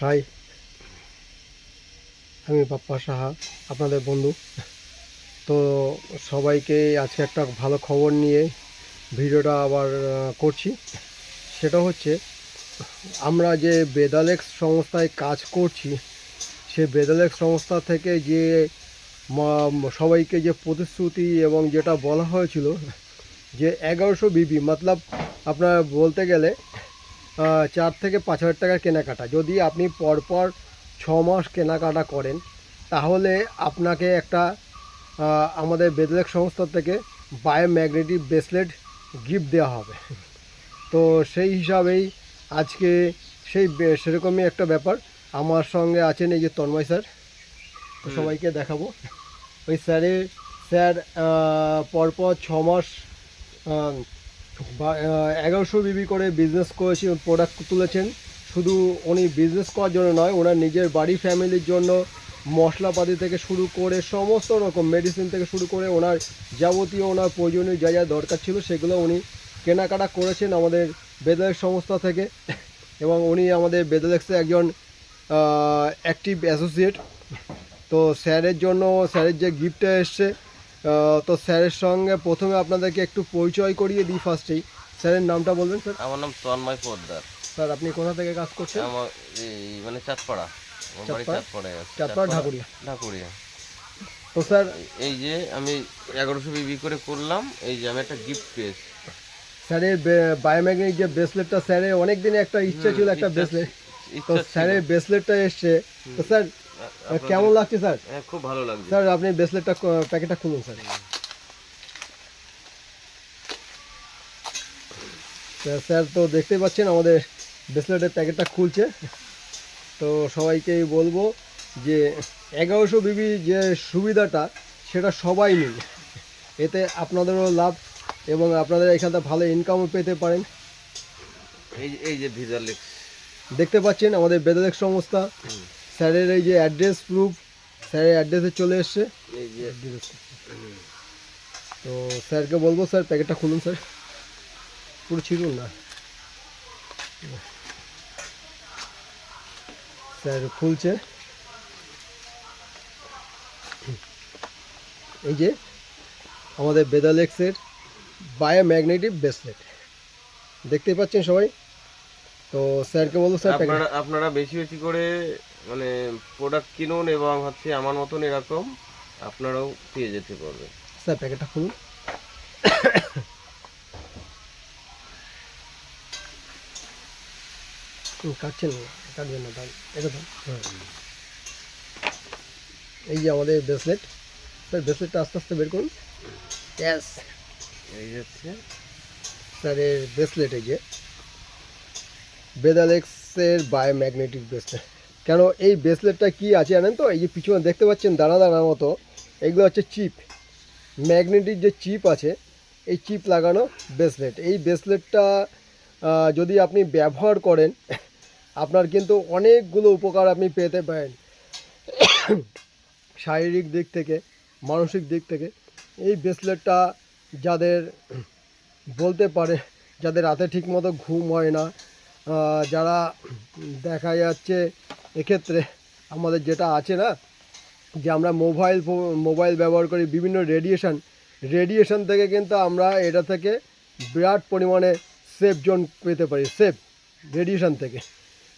High, আমি বাপ্পা সাহা, আপনাদের বন্ধু। তো সবাইকে আজকে একটা ভালো খবর নিয়ে ভিডিওটা আবার করছি। সেটা হচ্ছে, আমরা যে বেদালেক্স সংস্থায় কাজ করছি, সে বেদালেক্স সংস্থা থেকে যে সবাইকে যে প্রতিশ্রুতি এবং যেটা বলা হয়েছিল যে 1100 বিবি মতলব আপনার বলতে গেলে 4 থেকে 5 হাজার টাকার কেনাকাটা যদি আপনি পরপর 6 মাস কেনাকাটা করেন, তাহলে আপনাকে একটা আমাদের বেদলেক সংস্থা থেকে বায়োম্যাগনেটিক ব্রেসলেট গিফট দেওয়া হবে। তো সেই হিসাবেই আজকে সেরকমই একটা ব্যাপার। আমার সঙ্গে আছেন এই যে তন্ময় স্যার, তো সবাইকে দেখাবো। ওই স্যার পরপর 6 মাস 1100 বিবি করে বিজনেস করেছি, প্রোডাক্ট তুলেছেন। শুধু উনি বিজনেস করার জন্য নয়, ওনার নিজের বাড়ি ফ্যামিলির জন্য মশলাপাতি থেকে শুরু করে সমস্ত রকম মেডিসিন থেকে শুরু করে ওনার যাবতীয় ওনার প্রয়োজনীয় যা যা দরকার ছিল সেগুলো উনি কেনাকাটা করেছেন আমাদের বেদালেক্স সংস্থা থেকে। এবং উনি আমাদের বেদালেক্সে একজন অ্যাক্টিভ অ্যাসোসিয়েট। তো স্যারের জন্য স্যারের যে গিফটটা এসছে, তো স্যারের সঙ্গে প্রথমে আপনাদেরকে একটু পরিচয় করিয়ে দিই। ফার্স্টেই স্যারের নামটা বলবেন স্যার। আমার নাম তন্ময় পোদ্দার। স্যার আপনি কোথা থেকে কাজ করছেন? আমার মানে চাঁদপাড়া, আমার বাড়ি চাঁদপাড়ায় আছে। চাঁদপাড়া ঢাকুরিয়া। ঢাকুরিয়া। তো স্যার এই যে আমি 1100 বিবি করে করলাম, এই যে আমি একটা গিফট পেয়েছি। স্যারের বায়োম্যাগনেটিক যে ব্রেসলেটটা, স্যারের অনেক দিনে একটা ইচ্ছা ছিল একটা ব্রেসলেট, তো স্যারের ব্রেসলেটটা এসছে। তো স্যার কেমন লাগছে স্যার? হ্যাঁ, খুব ভালো লাগছে স্যার। আপনি ব্রেসলেটটা প্যাকেটটা খুলুন স্যার। স্যার তো দেখতেই পাচ্ছেন আমাদের ব্রেসলেটের প্যাকেটটা খুলছে। তো সবাইকেই বলবো যে 1100 বিবি যে সুবিধাটা সেটা সবাই নিন, এতে আপনাদেরও লাভ এবং আপনাদের এখান থেকে ভালো ইনকামও পেতে পারেন। এই যে ভিজালেক্স দেখতে পাচ্ছেন আমাদের বেদালেক্স সংস্থা। স্যারের এই যে অ্যাড্রেস প্রুফ, স্যারের অ্যাড্রেসে চলে এসছে এই যে। তো স্যারকে বলবো, স্যার প্যাকেটটা খুলুন স্যার, পুরো ছিড়ুন না। স্যার খুলছে। এই যে আমাদের বেদালেক্সের বায়োম্যাগনেটিক ব্রেসলেট দেখতে পাচ্ছেন সবাই। তো স্যারকে বলবো, স্যার আপনারা বেশি বেশি করে মানে প্রোডাক্ট কিনুন এবং হচ্ছে আমার মতন এরকম আপনারাও পেয়ে যেতে পারবেন। স্যার প্যাকেটটা খুলুন। কাটছেন না, কাটবেন না, এটা তো এই যে আমাদের ব্রেসলেট। স্যার ব্রেসলেটটা আস্তে আস্তে বের করুন। ইয়েস, এই হচ্ছে স্যারের ব্রেসলেট। এই যে বেদালেক্সের বায়োম্যাগনেটিক ব্রেসলেট। কেন এই ব্রেসলেটটা কি আছে জানেন তো? এই যে পিছনে দেখতে পাচ্ছেন দানা দানার মতো, এগুলো হচ্ছে চিপ, ম্যাগনেটিক যে চিপ আছে, এই চিপ লাগানো ব্রেসলেট। এই ব্রেসলেটটা যদি আপনি ব্যবহার করেন, আপনার কিন্তু অনেকগুলো উপকার আপনি পেতে পারেন, শারীরিক দিক থেকে, মানসিক দিক থেকে। এই ব্রেসলেটটা যাদের বলতে পারে, যাদের রাতে ঠিকমতো ঘুম হয় না, যারা দেখা যাচ্ছে এক্ষেত্রে আমাদের যেটা আছে না, যে আমরা মোবাইল ব্যবহার করি, বিভিন্ন রেডিয়েশন থেকে কিন্তু আমরা এটা থেকে বিরাট পরিমাণে সেফ জোন পেতে পারি, সেফ রেডিয়েশন থেকে।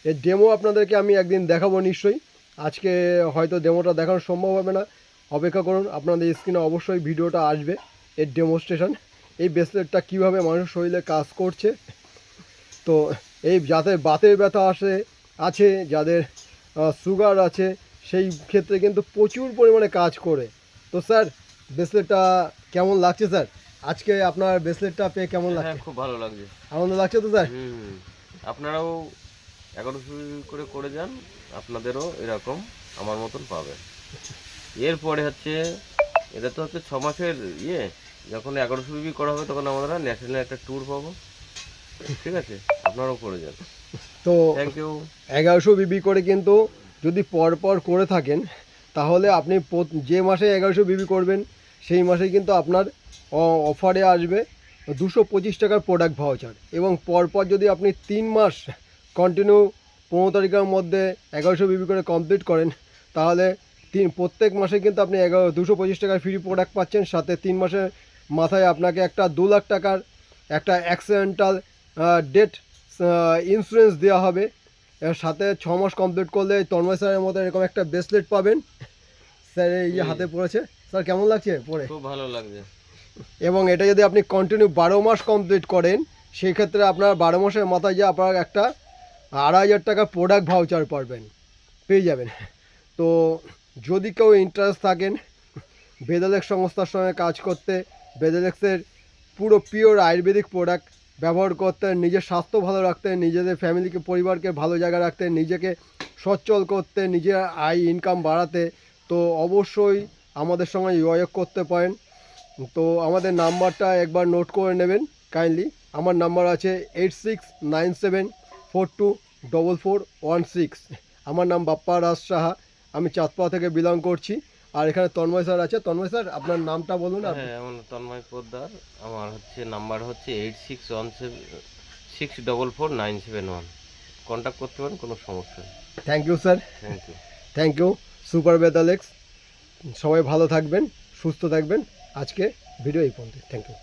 এর ডেমো আপনাদেরকে আমি একদিন দেখাবো নিশ্চয়ই। আজকে হয়তো ডেমোটা দেখানো সম্ভব হবে না, অপেক্ষা করুন, আপনাদের স্ক্রিনে অবশ্যই ভিডিওটা আসবে এর ডেমনস্ট্রেশন, এই ব্রেসলেটটা কীভাবে মানুষের শরীরে কাজ করছে। তো এই যাদের বাতের ব্যথা আছে, যাদের সুগার আছে, সেই ক্ষেত্রে কিন্তু প্রচুর পরিমাণে কাজ করে। তো স্যার ব্রেসলেটটা কেমন লাগছে স্যার? আজকে আপনার ব্রেসলেটটা পেয়ে কেমন লাগছে? খুব ভালো লাগছে, আনন্দ লাগছে তো স্যার? আপনারাও 1100 করে যান, আপনাদেরও এরকম আমার মতন পাবেন। এরপরে হচ্ছে এটা তো হচ্ছে 6 মাসের ইয়ে, যখন 1100 বিবি করা হবে তখন আমরা ন্যাশনাল একটা ট্যুর পাবো। ঠিক আছে, আপনারাও করে যান। তো থ্যাংক ইউ। 1100 বিবি করে কিন্তু যদি পরপর করে থাকেন, তাহলে আপনি যে মাসে 1100 বিবি করবেন সেই মাসে কিন্তু আপনার অফারে আসবে 225 টাকার প্রোডাক্ট ভাউচার। এবং পরপর যদি আপনি 3 মাস কন্টিনিউ 15 তারিখের মধ্যে 1100 বিবি করে কমপ্লিট করেন, তাহলে প্রত্যেক মাসে কিন্তু আপনি 225 টাকার ফ্রি প্রোডাক্ট পাচ্ছেন। সাথে 3 মাসের মাথায় আপনাকে একটা 2 লাখ টাকার একটা অ্যাক্সিডেন্টাল ডেথ ইন্স্যুরেন্স দেওয়া হবে। এর সাথে 6 মাস কমপ্লিট করলে তন্ময় স্যারের মতো এরকম একটা ব্রেসলেট পাবেন। স্যার এই যে হাতে পড়েছে, স্যার কেমন লাগছে পরে? খুব ভালো লাগছে। এবং এটা যদি আপনি কন্টিনিউ 12 মাস কমপ্লিট করেন, সেই ক্ষেত্রে আপনার 12 মাসের মাথায় যে আপনার একটা 2500 টাকা প্রোডাক্ট ভাউচার পেয়ে যাবেন। তো যদি কেউ ইন্টারেস্ট থাকেন বেদালেক্স সংস্থার সঙ্গে কাজ করতে, বেদালেক্সের পুরো পিওর আয়ুর্বেদিক প্রোডাক্ট ব্যবহার করতে, নিজের স্বাস্থ্য ভালো রাখতে, নিজেদের ফ্যামিলিকে পরিবারকে ভালো জায়গায় রাখতে, নিজেকে সচ্ছল করতে, নিজের আয় ইনকাম বাড়াতে, তো অবশ্যই আমাদের সঙ্গে যোগাযোগ করতে পারেন। তো আমাদের নাম্বারটা একবার নোট করে নেবেন কাইন্ডলি। আমার নাম্বার আছে 8697424416। আমার নাম বাপ্পা রাজ সাহা, আমি চাঁদপাড়া থেকে বিলং করছি। আর এখানে তন্ময় স্যার আছে। তন্ময় স্যার আপনার নামটা বলুন। হ্যাঁ, আমার তন্ময় পোদ্দার। আমার নাম্বার হচ্ছে 8617644971। কন্ট্যাক্ট করতে পারেন, কোনো সমস্যা নেই। Thank you sir. Thank you. Thank you super বেদালেক্স। সবাই ভালো থাকবেন, সুস্থ থাকবেন। আজকে ভিডিও এই পর্যন্ত। Thank you.